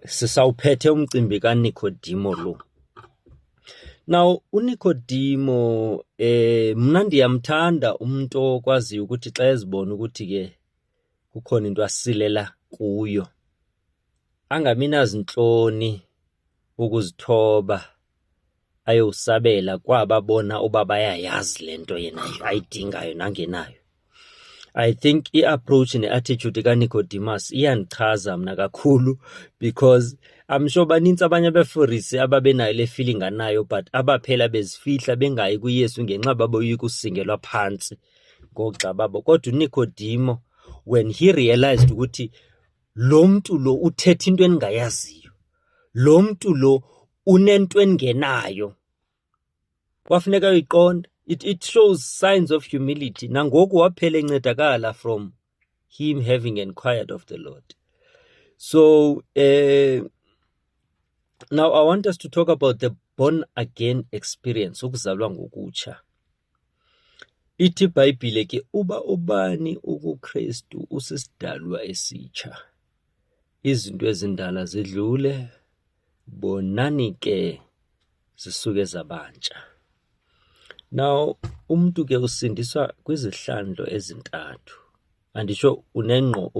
sisawuphethe umcimbi kaNikodimo lo. Now uNikodimo mna ndiyamthanda umuntu okwaziyo ukuthi xa ezibona ukuthi ke kukhona into asilela kuyo angabi nazintloni ukuzithoba ayosabela kwababona uba bayayazi lento yena ayidingayo nangenayo. I think i-approach ne-attitude kaNicodemus iyandichaza mna kakhulu, because I'm sure banintsi abanye abaFarisi ababenayo le feeling anayo, but abaphela bezifihla bengayi kuYesu ngenxa baboyika usingelwa phantsi ngoxa babo. Kodwa uNikodimo, when he realized ukuthi lo mntu lo uthetha into endingayaziyo, lo mntu lo unento engenayo, kwafuneka uyiqonda. It shows signs of humility. Nangoku waphela encedakala from him having inquired of the Lord. So now I want us to talk about the born again experience, ukuzalwa ngokutsha. Ithi iBhayibhile ke uba ubani ukuKristu usisidalwa esitsha. Izinto ezindala zidlule, bonani ke zisuke zabantsha. Now umuntu ke usindiswa kwizihlandlo ezintathu. Andisho unengqo,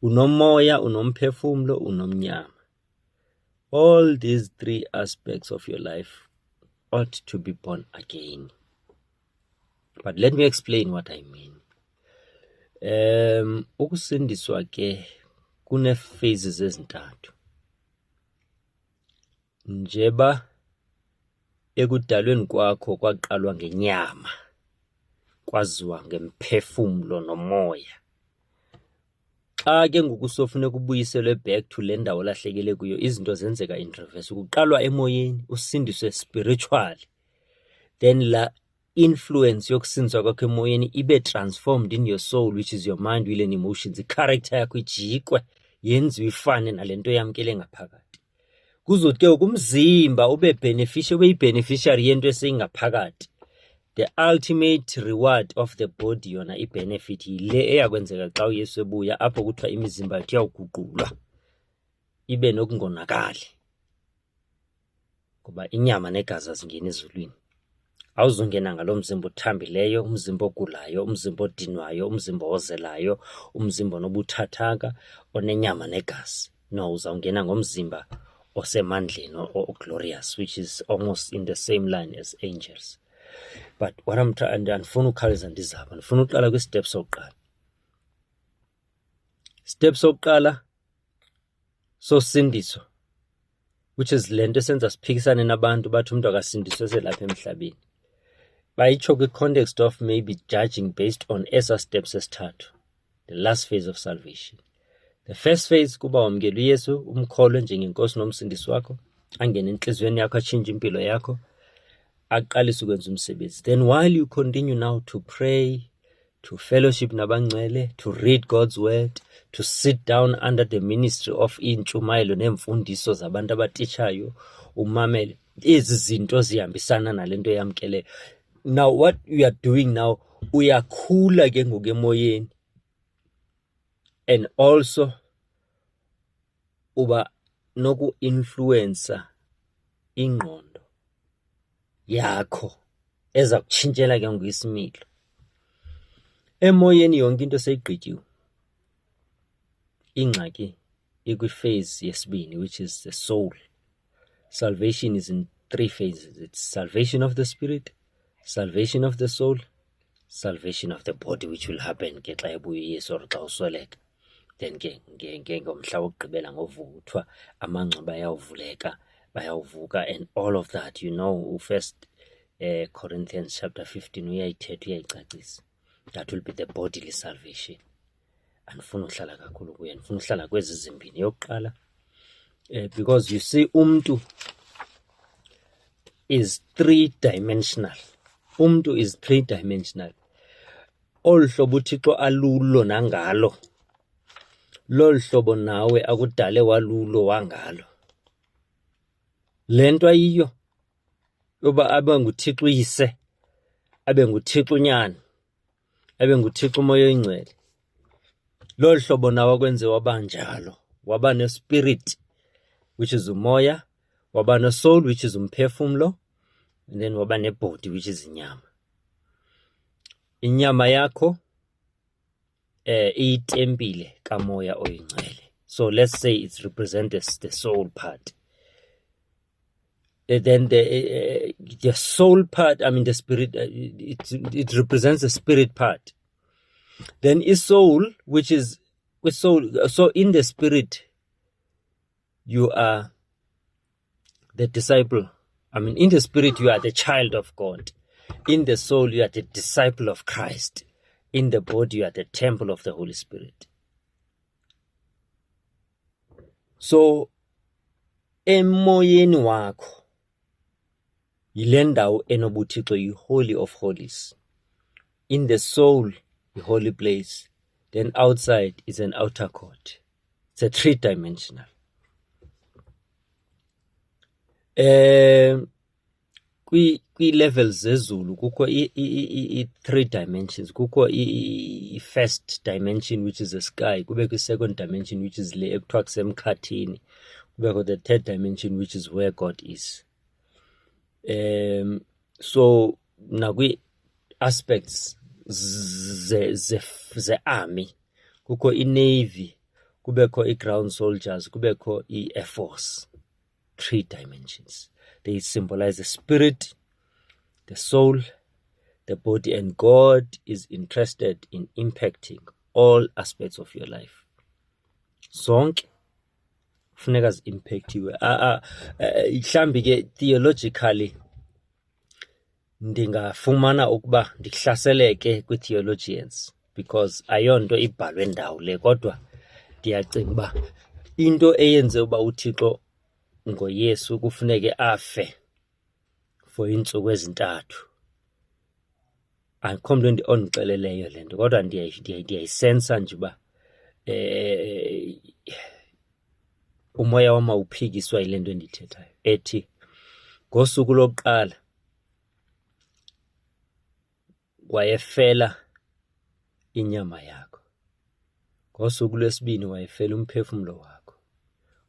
unomoya, unomphefumlo, unomnyama. All these three aspects of your life ought to be born again. But let me explain what I mean. Ukusindiswa ke kune phases ezintathu. Njeba ekudalweni kwakho kwaqalwa ngenyama, kwaziwa ngemphefumlo nomoya. Xa ke ngoku sofuneka ubuyiselwe back to le ndawo lahlekele kuyo, izinto zenzeka in reverse. Ukuqalwa emoyeni, usindiswe spiritually, then la influence yokusindiswa kwakho emoyeni ibe transformed in your soul, which is your mind, will and emotions. I-character yakho ijikwe yenziwe ifane nalento yamkele ngaphakathi. Kuzothi ke umzimba ube beneficiary yento eseyingaphakathi. The ultimate reward of the body yona i-benefit yile eyakwenzeka xa uYesu ebuya, apho kuthiwa imizimba yethu iyawuguqulwa ibe nokungonakali, ngoba inyama negazi azingena ezulwini. Awuzungena ngalo mzimba uthambileyo, umzimba ogulayo, umzimba odinwayo, umzimba ozelayo, umzimba onobuthathaka, onenyama negazi. No, uzawungena ngomzimba osemandleni or glorious, which is almost in the same line as angels. But what I'm trying, andifuna ukhaleza ndizapha, ndifuna uqala kwi-step sokuqala. Step sokuqala sosindiswa, which is lento esenza siphikisane nabantu bathi umuntu akasindiswe selapha emhlabeni. Bayitsho kwi-context of maybe judging based on esa steps esithathu, the last phase of salvation. The first phase kuba wamkela uYesu, umkholwe njengenkosi nomsindisi wakho, angene enhliziyweni yakho, atshintshe impilo yakho, aqalise ukwenza umsebenzi. Then while you continue now to pray, to fellowship nabangcwele, to read God's word, to sit down under the ministry of intshumayelo nemfundiso zabantu abatitshayo, umamele, ezi zinto zihambisana nalento yamkeleyo. Now what you are doing now, uyakhula ke ngoku emoyeni, and also uba noku-influencer ingqondo yakho eza kutshintshela ke ngoku emoyeni yonke into seyigqityiwe. Ingxaki ikwi-phase yesibini, which is the soul. Salvation is in three phases. It's salvation of the spirit, salvation of the soul, salvation of the body, which will happen ke xa ebuya uYesu or xa usweleka. Then ke ngomhla wokugqibela ngovuthwa amangcwaba ayawuvuleka, bayawuvuka, and all of that, you know, First Corinthians chapter 15 uyayithetha, uyayicacisa. That will be the bodily salvation. Andifuna uhlala kakhulu kuye, ndifuna uhlala kwezi zimbini. Yokuqala, because you see umuntu is three-dimensional. Umuntu is three-dimensional. Olu hlobo uThixo alulo nangalo, lolu hlobo nawe akudale walulo wangalo. Le nto ayiyo yoba abe nguThixo uyise, abe nguThixo unyana, abe nguThixo umoya oyingcwele, lolu hlobo nawe akwenze wabanjalo waba ne-spirit, which is umoya, waba ne-soul, which is umphefumlo, and then waba ne-body, which is inyama. Inyama yakho iyitempile kamoya oyingcwele. So let's say it represents the soul part. Then the soul part, I mean the spirit, it represents the spirit part. Then is soul, which is with soul. So in the spirit, you are the disciple. I mean, in the spirit, you are the child of God. In the soul, you are the disciple of Christ. In the body, you are the temple of the Holy Spirit. So, emoyeni wakho yile ndawo enobuthixo, yi-holy of holies. In the soul, the holy place. Then outside is an outer court. It's a three-dimensional. Kwi-levels zezulu kukho i-three dimensions. Kukho i-first dimension, which is the sky. Kubekho i-second dimension, which is le ekuthiwa kusemkhathini. Kubekho the third dimension, which is where God is. So nakwi-aspects ze-army kukho i-navy, kubekho i-ground soldiers, kubekho i-air force. 3 dimensions. They symbolize the spirit, the soul, the body, and God is interested in impacting all aspects of your life. Zonke funeka zi-impactiwe. Mhlambi ke theologically ndingafumana ukuba ndihlaseleke kwi-theologians because ayonto ibhalwe ndawo le, kodwa ndiyacinga uba into eyenze uba uThixo ngoYesu kufuneke afe for iintsuku ezintathu. Akho mntu ondixeleleyo le nto, kodwa ndiyayisensa nje uba umoya wam awuphikiswa yile nto endiyithethayo, ethi ngosuku lokuqala wayefela inyama yakho, ngosuku lwesibini wayefela umphefumlo wakho,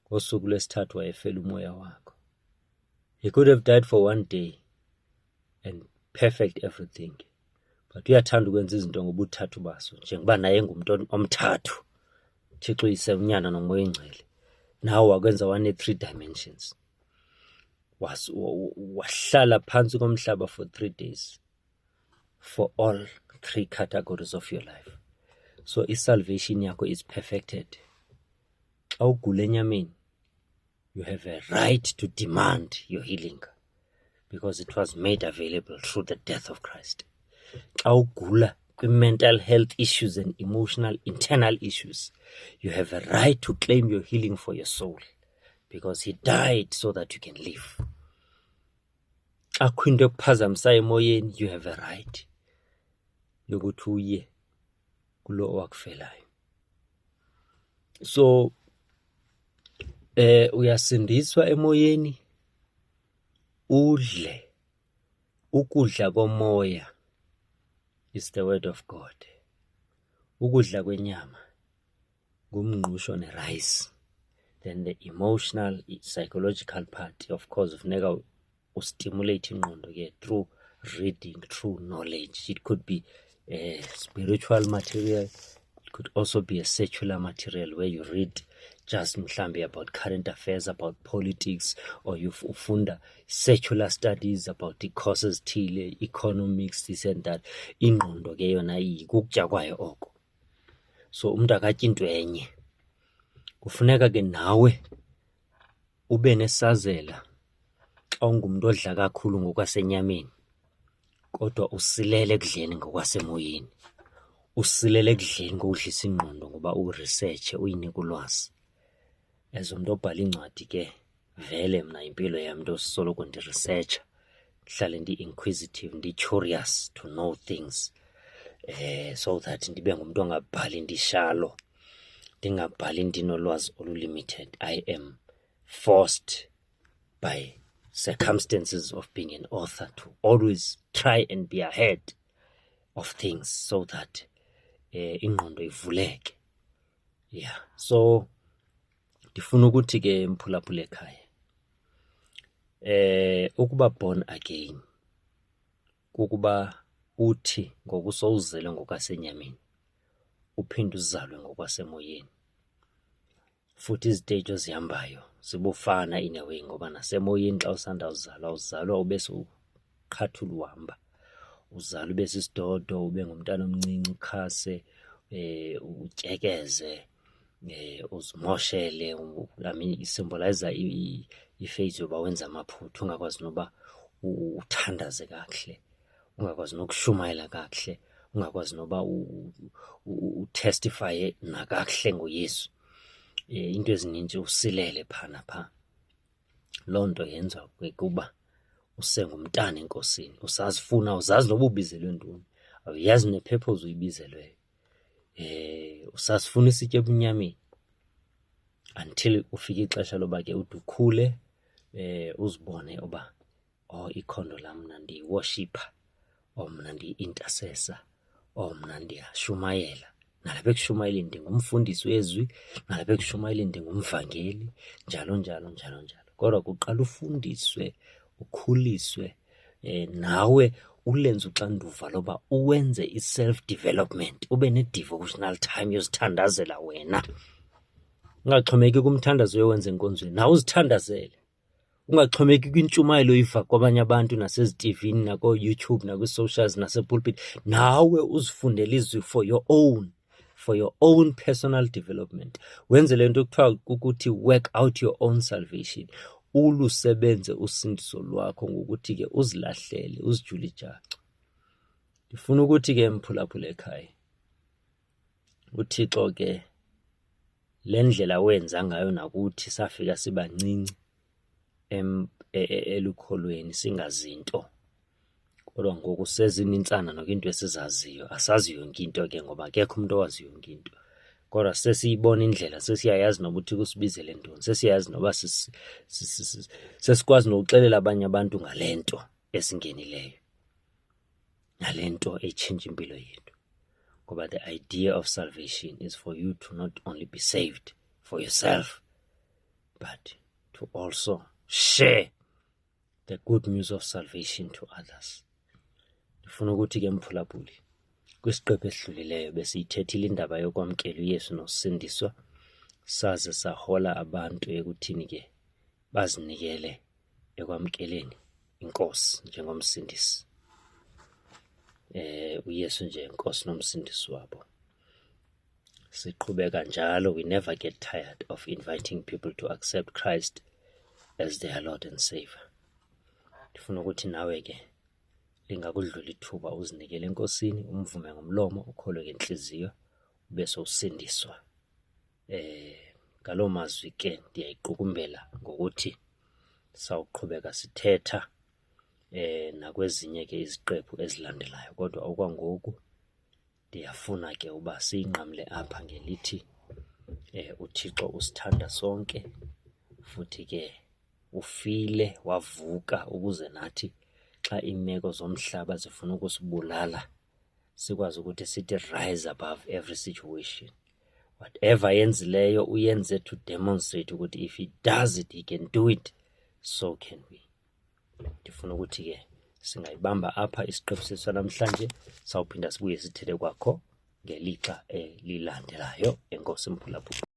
ngosuku lwesithathu wayefela umoya wakho. He could have died for one day and perfect everything, but uyathanda ukwenza izinto ngobuthathu baso, njengoba naye ngumuntu omthathu, Thixo uyise, unyana nomoya oyingcwele. Nawe wakwenza wane-3 dimensions. Wahlala phansi komhlaba for 3 days for all 3 categories of your life. So i-salvation yakho is perfected. Xa ugula enyameni, you have a right to demand your healing because it was made available through the death of Christ. Xa ugula mental health issues and emotional internal issues, you have a right to claim your healing for your soul because he died so that you can live. Xa kukho into ekuphazamisayo emoyeni, you have a right yokuthi uye kulo owakufelayo. So uyasindiswa emoyeni, udle ukudla komoya is the word of God. Ukudla kwenyama ngumngqusho ne-rice. Then the emotional, psychological part, of course, ufuneka ustimulate ingqondo ke through reading, through knowledge. It could be spiritual material. It could also be a secular material where you read just mhlambi about current affairs, about politics, or you ufunda secular studies about the causes thile, economics, this and that. Ingqondo ke yona ikukutya kwayo oko. So umuntu akatyi into enye. Kufuneka ke nawe ube nesazela xa ungumuntu odla kakhulu ngokwasenyameni, kodwa usilele ekudleni ngokwasemoyeni. Usilele ekudleni ngokudlisa ingqondo ngoba uresearche, uyinike ulwazi. As umuntu obhala incwadi ke, vele mna impilo yam nto soloko ndiresearcha, ndihlale ndi-inquisitive, ndi-curious to know things, so that ndibe ngumuntu ongabhali ndishalo, ndingabhali ndinolwazi olulimited. I am forced by circumstances of being an author to always try and be ahead of things so that ingqondo ivuleke. Yeah, so Ndifuna ukuthi ke mphulaphula ekhaya ukuba born again kukuba uthi ngokusowuzele ngokwasenyameni uphinde uzalwe ngokwasemoyeni, futhi iziteji ozihambayo zibufana in a way, ngoba nasemoyeni xa usanda uzalwa uzalwa ube sowuqhathula uhamba, uzalwa ube sisidodo, ube ngumntana omncinci, ukhase, utyekeze, uzimoshele. I mean isymbolize ifeyithi yoba wenza amaphutha, ungakwazi noba uthandaze kakuhle, ungakwazi nokushumayela kakuhle, ungakwazi noba utestifye nakakuhle ngoYesu. Into ezininzi usilele phana pha. Loo nto yenza kuba usengumntana enkosini, usazifuna, uzazi noba ubizelwe ntoni, awuyazi nepurpose uyibizelweyo. Usazifuna isitya ebunyameni until ufike ixesha loba ke ude ukhule, uzibone uba ikhondo lam mna ndiyiworshipha, mna ndiyi-intercessor, mna ndiyashumayela. Nalapha ekushumayeleni ndingumfundisi wezwi, nalapha ekushumayeleni ndingumvangeli, njalo njalo njalo njalo. Kodwa kuqala ufundiswe, ukhuliswe, nawe ulenze uxanduva loba uwenze i-self-development, ube ne-devotional time yozithandazela wena. Ungaxhomeki kumthandazo owenza enkonzweni, nawe uzithandazele. Ungaxhomeki kwintshumayelo oyiva kwabanye abantu nasezitivini, nakoo-YouTube, nakwi-socials, nasepulpit. Nawe uzifundele izwi for your own personal development. Wenze le nto kuthiwa ukuthi work out your own salvation. Ulusebenze usindiso lwakho ngokuthi ke uzilahlele, uzijule ijacu. Ndifuna ukuthi ke mphulaphula ekhaya, uThixo ke le ndlela wenza ngayo nakuthi safika sibancinci elukholweni singazinto, kodwa ngoku sezinintsana nokinto esizaziyo. Asazi yonke into ke, ngoba akekho umuntu owazi yonke into, kodwa sesiyibona indlela, sesiyayazi noba uthi kusibizele ntoni, sesiyazi noba sesikwazi nokuxelela abanye abantu ngale nto esingenileyo, nale nto etshintsha impilo yethu. Ngoba the idea of salvation is for you to not only be saved for yourself, but to also share the good news of salvation to others. Ndifuna ukuthi ke mphulaphuli, kwisiqephu esidlulileyo besiyithethile indaba yokwamkela uYesu nosindiswa, saze sahola abantu ekuthini ke bazinikele ekwamkeleni inkosi njengomsindisi, uYesu nje inkosi nomsindisi wabo. Siqhubeka njalo, we never get tired of inviting people to accept Christ as their Lord and Savior. Ndifuna ukuthi nawe ke lingakudlula ithuba uzinikele enkosini, umvume ngomlomo, ukholwe ngenhliziyo, ube sowusindiswa. Ngaloo mazwi ke ndiyayiqukumbela ngokuthi sawuqhubeka sithetha nakwezinye ke iziqephu ezilandelayo, kodwa okwangoku ndiyafuna ke uba siyinqamle apha ngelithi uThixo usithanda sonke, futhi ke ufile wavuka ukuze nathi xa iimeko zomhlaba zifuna ukusibulala sikwazi ukuthi sithi rise above every situation. Whatever yenzileyo uyenze to demonstrate ukuthi if he does it, he can do it, so can we. Ndifuna ukuthi ke singayibamba apha isiqephu sethu namhlanje, sawuphinda sibuye sithethe kwakho ngelixa lilandelayo. Enkosi mphulaphula.